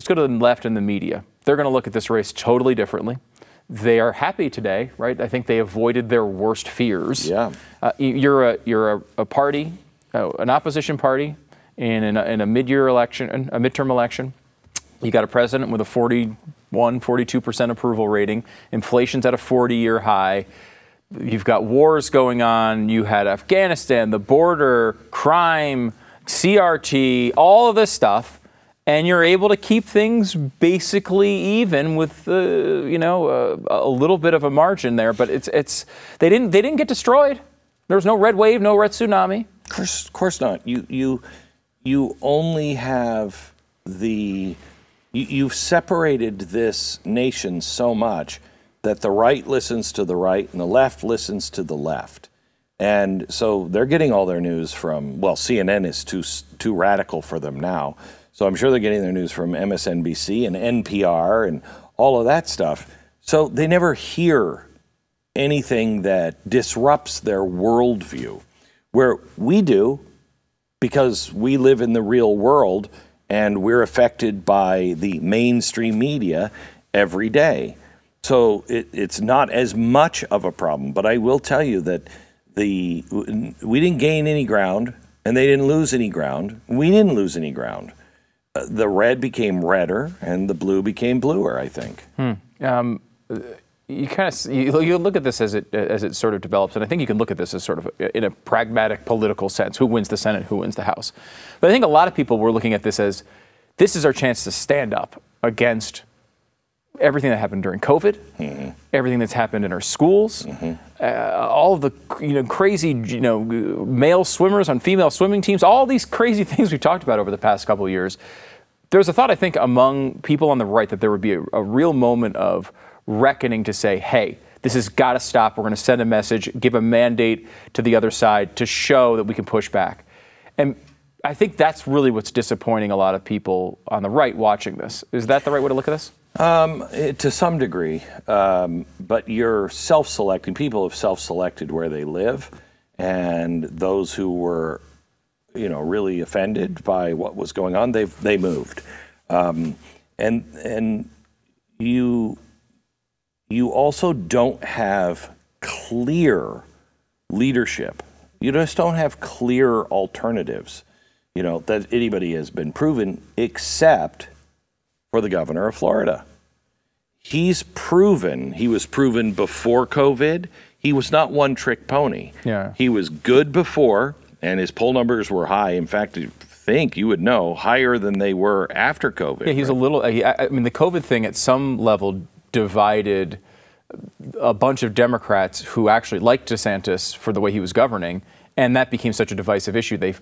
Let's go to the left and the media. They're going to look at this race totally differently. They are happy today, right? I think they avoided their worst fears. Yeah. You're a party, an opposition party in a mid-year election, a midterm election. You got a president with a 42% approval rating. Inflation's at a 40-year high. You've got wars going on. You had Afghanistan, the border, crime, CRT, all of this stuff, and you're able to keep things basically even with a little bit of a margin there. But they didn't get destroyed. There was no red wave, no red tsunami. Of course not. You only have you've separated this nation so much that the right listens to the right and the left listens to the left. And so they're getting all their news from, well, CNN is too radical for them now. So I'm sure they're getting their news from MSNBC and NPR and all of that stuff. So they never hear anything that disrupts their worldview, where we do, because we live in the real world and we're affected by the mainstream media every day. So it's not as much of a problem. But I will tell you that we didn't gain any ground and they didn't lose any ground. We didn't lose any ground. The red became redder and the blue became bluer, I think. You look at this as it sort of develops, and I think you can look at this as sort of in a pragmatic political sense. Who wins the Senate? Who wins the House? But I think a lot of people were looking at this as this is our chance to stand up against everything that happened during COVID, everything that's happened in our schools, all of the crazy male swimmers on female swimming teams, all these crazy things we've talked about over the past couple of years. There's a thought, I think, among people on the right that there would be a real moment of reckoning to say, hey, this has got to stop. We're going to send a message, give a mandate to the other side to show that we can push back. And I think that's really what's disappointing a lot of people on the right watching this. Is that the right way to look at this? To some degree, but you're self-selecting. People have self-selected where they live, and those who were, really offended by what was going on, they moved, and you also don't have clear leadership. You just don't have clear alternatives, that anybody has been proven except for the governor of Florida. He was proven before COVID. He was not one-trick pony. Yeah. He was good before, and his poll numbers were high. In fact, I think you would know, higher than they were after COVID. Yeah, he's a little, I mean, the COVID thing at some level divided a bunch of Democrats who actually liked DeSantis for the way he was governing, and that became such a divisive issue. They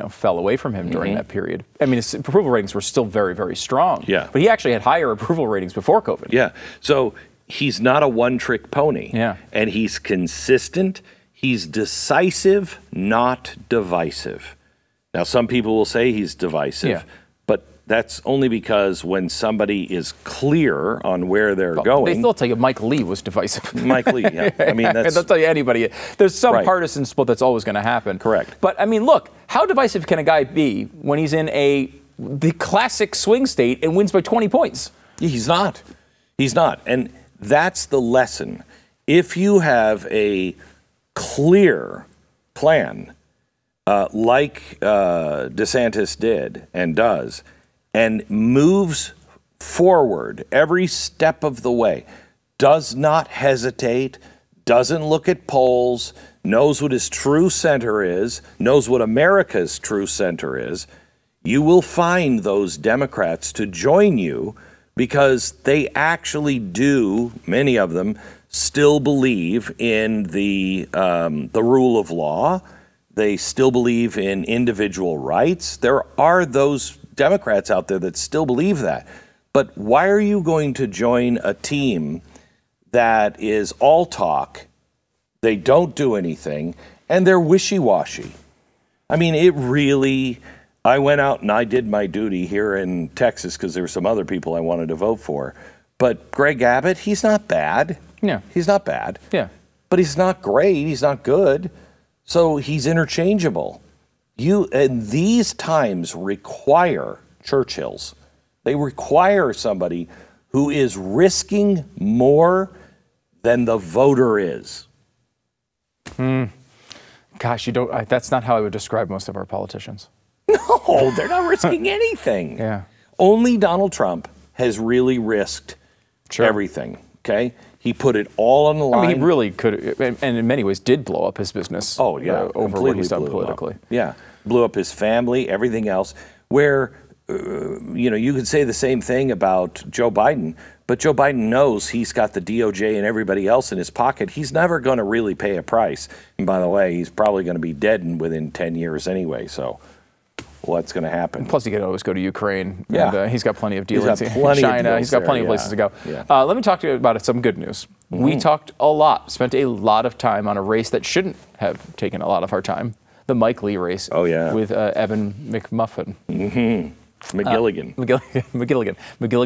fell away from him during that period. I mean, his approval ratings were still very, very strong. Yeah. But he actually had higher approval ratings before COVID. Yeah. So he's not a one-trick pony. Yeah. And he's consistent. He's decisive, not divisive. Now, some people will say he's divisive. Yeah. But that's only because when somebody is clear on where they're going. They still tell you Mike Lee was divisive. Mike Lee, yeah. I mean, they'll tell you anybody. There's some partisan split that's always going to happen. Correct. But I mean, look, how divisive can a guy be when he's in the classic swing state and wins by 20 points? He's not. He's not. And that's the lesson. If you have a clear plan, like DeSantis did and does, and moves forward every step of the way, does not hesitate, doesn't look at polls, knows what his true center is, knows what America's true center is, you will find those Democrats to join you because they actually do, many of them, still believe in the rule of law. They still believe in individual rights. There are those Democrats out there that still believe that. But why are you going to join a team that is all talk, they don't do anything, and they're wishy-washy? I mean, I went out and I did my duty here in Texas because there were some other people I wanted to vote for. But Greg Abbott, he's not bad. Yeah. He's not bad. Yeah. But he's not great. He's not good. So he's interchangeable. And these times require Churchills. They require somebody who is risking more than the voter is. Gosh, that's not how I would describe most of our politicians. No, they're not risking anything. Yeah. Only Donald Trump has really risked everything, okay? He put it all on the line. I mean, he really could, and in many ways did blow up his business. Oh, yeah. Over what he's done politically. Yeah. Blew up his family, everything else. Where, you could say the same thing about Joe Biden, but Joe Biden knows he's got the DOJ and everybody else in his pocket. He's never going to really pay a price. And by the way, he's probably going to be dead within 10 years anyway, so what's going to happen? Plus, he could always go to Ukraine. Yeah. And, he's got plenty of dealings in plenty China. of He's got plenty of places to go. Yeah. Let me talk to you about some good news. We talked a lot, spent a lot of time on a race that shouldn't have taken a lot of our time, the Mike Lee race. Oh, yeah. With Evan McMuffin. McGilligan.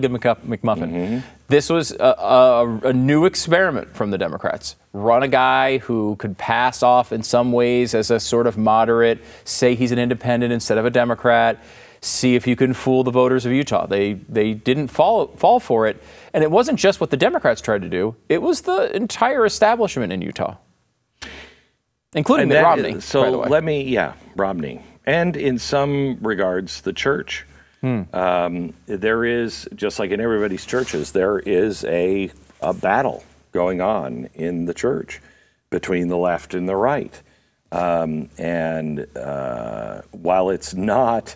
McMuffin. This was a new experiment from the Democrats. Run a guy who could pass off in some ways as a sort of moderate, say he's an independent instead of a Democrat, see if you can fool the voters of Utah. They didn't fall for it. And it wasn't just what the Democrats tried to do. It was the entire establishment in Utah, including Mitt Romney. So Romney. And in some regards, the church. There is, just like in everybody's churches, there is a battle going on in the church between the left and the right. And while it's not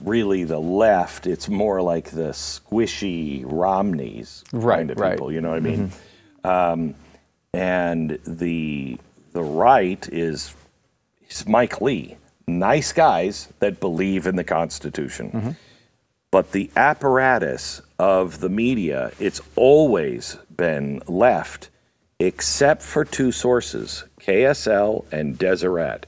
really the left, it's more like the squishy Romneys kind of people, you know what I mean? And the right is Mike Lee. Nice guys that believe in the Constitution. But the apparatus of the media, it's always been left, except for two sources, KSL and Deseret.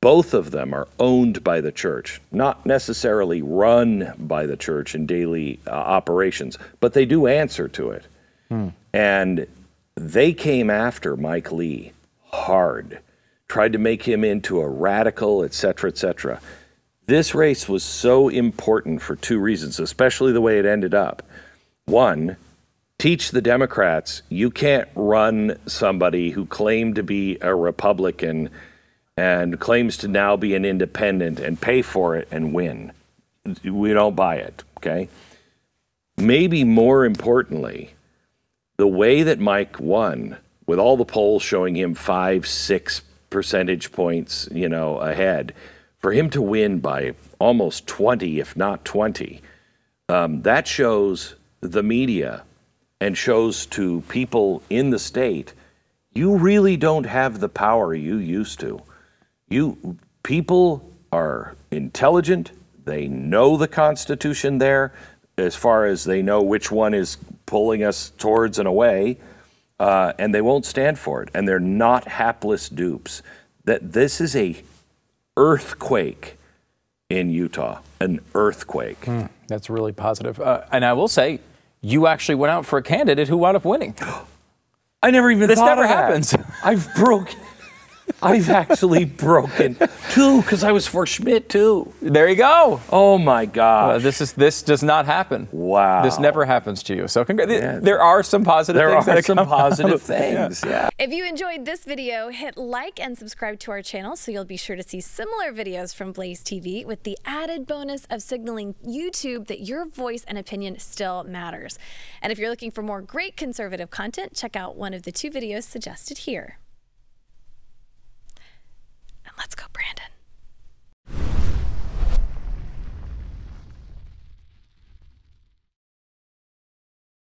Both of them are owned by the church, not necessarily run by the church in daily operations, but they do answer to it. And they came after Mike Lee hard. Tried to make him into a radical, et cetera, et cetera. This race was so important for two reasons, especially the way it ended up. One, teach the Democrats you can't run somebody who claimed to be a Republican and claims to now be an independent and pay for it and win. We don't buy it, okay? Maybe more importantly, the way that Mike won, with all the polls showing him 5-6 percentage points, ahead, for him to win by almost 20, if not 20, that shows the media and shows to people in the state, you really don't have the power you used to. People are intelligent. They know the Constitution there, as far as they know which one is pulling us towards and away. And they won't stand for it. And they're not hapless dupes. That this is a earthquake in Utah, an earthquake. That's really positive. And I will say, you actually went out for a candidate who wound up winning. I never even thought of that. This never happens. I've actually broken two, because I was for Schmidt too. There you go. Oh my gosh. This does not happen. Wow. This never happens to you. So there are some positive things. There are some positive things, yeah. If you enjoyed this video, hit like and subscribe to our channel so you'll be sure to see similar videos from Blaze TV with the added bonus of signaling YouTube that your voice and opinion still matters. And if you're looking for more great conservative content, check out one of the two videos suggested here.